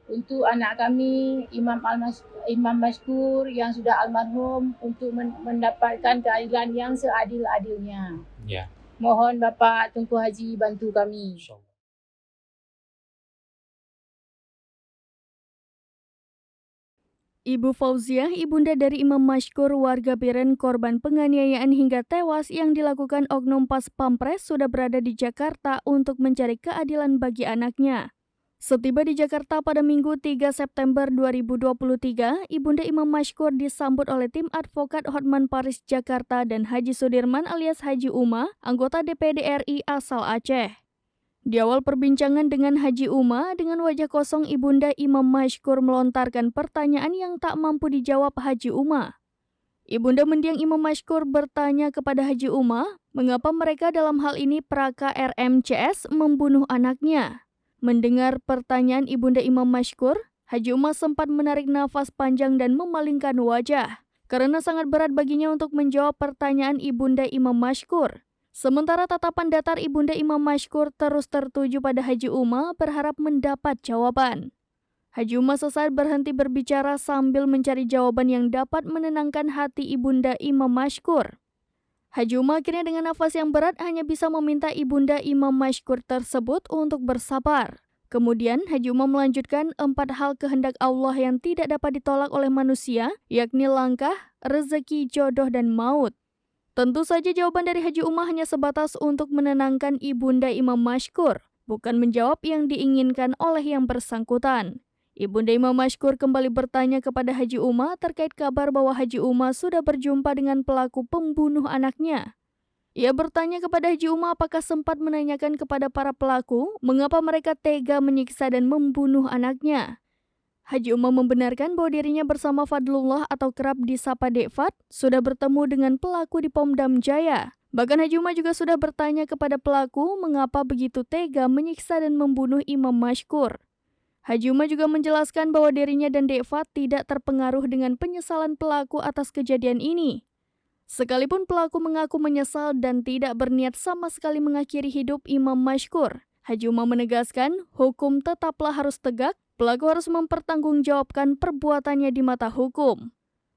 untuk anak kami Imam Mashkur yang sudah almarhum untuk mendapatkan keadilan yang seadil-adilnya. Ya. Mohon Bapak Tunku Haji bantu kami. Ibu Fauziah, ibunda dari Imam Mashkur, warga Biren korban penganiayaan hingga tewas yang dilakukan oknum Pas Pampres, sudah berada di Jakarta untuk mencari keadilan bagi anaknya. Setiba di Jakarta pada Minggu 3 September 2023, ibunda Imam Mashkur disambut oleh tim advokat Hotman Paris Jakarta dan Haji Sudirman alias Haji Uma, anggota DPD RI asal Aceh. Di awal perbincangan dengan Haji Uma, dengan wajah kosong ibunda Imam Mashkur melontarkan pertanyaan yang tak mampu dijawab Haji Uma. Ibunda mendiang Imam Mashkur bertanya kepada Haji Uma, mengapa mereka dalam hal ini Praka RMCS membunuh anaknya. Mendengar pertanyaan ibunda Imam Mashkur, Haji Uma sempat menarik nafas panjang dan memalingkan wajah, karena sangat berat baginya untuk menjawab pertanyaan ibunda Imam Mashkur. Sementara tatapan datar ibunda Imam Mashkur terus tertuju pada Haji Uma berharap mendapat jawaban. Haji Uma sesaat berhenti berbicara sambil mencari jawaban yang dapat menenangkan hati ibunda Imam Mashkur. Haji Uma akhirnya dengan nafas yang berat hanya bisa meminta ibunda Imam Mashkur tersebut untuk bersabar. Kemudian Haji Uma melanjutkan 4 hal kehendak Allah yang tidak dapat ditolak oleh manusia, yakni langkah, rezeki, jodoh, dan maut. Tentu saja jawaban dari Haji Uma hanya sebatas untuk menenangkan ibunda Imam Mashkur, bukan menjawab yang diinginkan oleh yang bersangkutan. Ibunda Imam Mashkur kembali bertanya kepada Haji Uma terkait kabar bahwa Haji Uma sudah berjumpa dengan pelaku pembunuh anaknya. Ia bertanya kepada Haji Uma apakah sempat menanyakan kepada para pelaku mengapa mereka tega menyiksa dan membunuh anaknya. Haji Uma membenarkan bahwa dirinya bersama Fadlullah atau kerap disapa Dek Fad sudah bertemu dengan pelaku di Pom Dam Jaya. Bahkan Haji Uma juga sudah bertanya kepada pelaku mengapa begitu tega menyiksa dan membunuh Imam Mashkur. Haji Uma juga menjelaskan bahwa dirinya dan Dek Fad tidak terpengaruh dengan penyesalan pelaku atas kejadian ini. Sekalipun pelaku mengaku menyesal dan tidak berniat sama sekali mengakhiri hidup Imam Mashkur, Haji Uma menegaskan hukum tetaplah harus tegak. Pelaku harus mempertanggungjawabkan perbuatannya di mata hukum.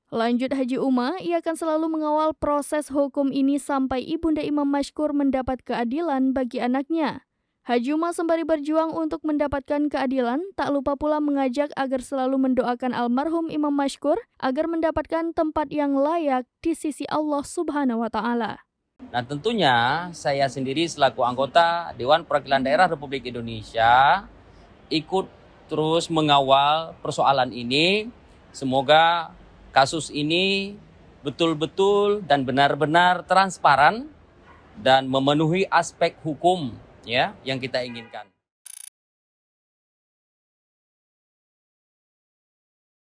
Lanjut Haji Uma, ia akan selalu mengawal proses hukum ini sampai ibunda Imam Mashkur mendapat keadilan bagi anaknya. Haji Uma sembari berjuang untuk mendapatkan keadilan, tak lupa pula mengajak agar selalu mendoakan almarhum Imam Mashkur agar mendapatkan tempat yang layak di sisi Allah Subhanahu wa Ta'ala. Nah, tentunya saya sendiri selaku anggota Dewan Perwakilan Daerah Republik Indonesia ikut terus mengawal persoalan ini. Semoga kasus ini betul-betul dan benar-benar transparan dan memenuhi aspek hukum ya yang kita inginkan.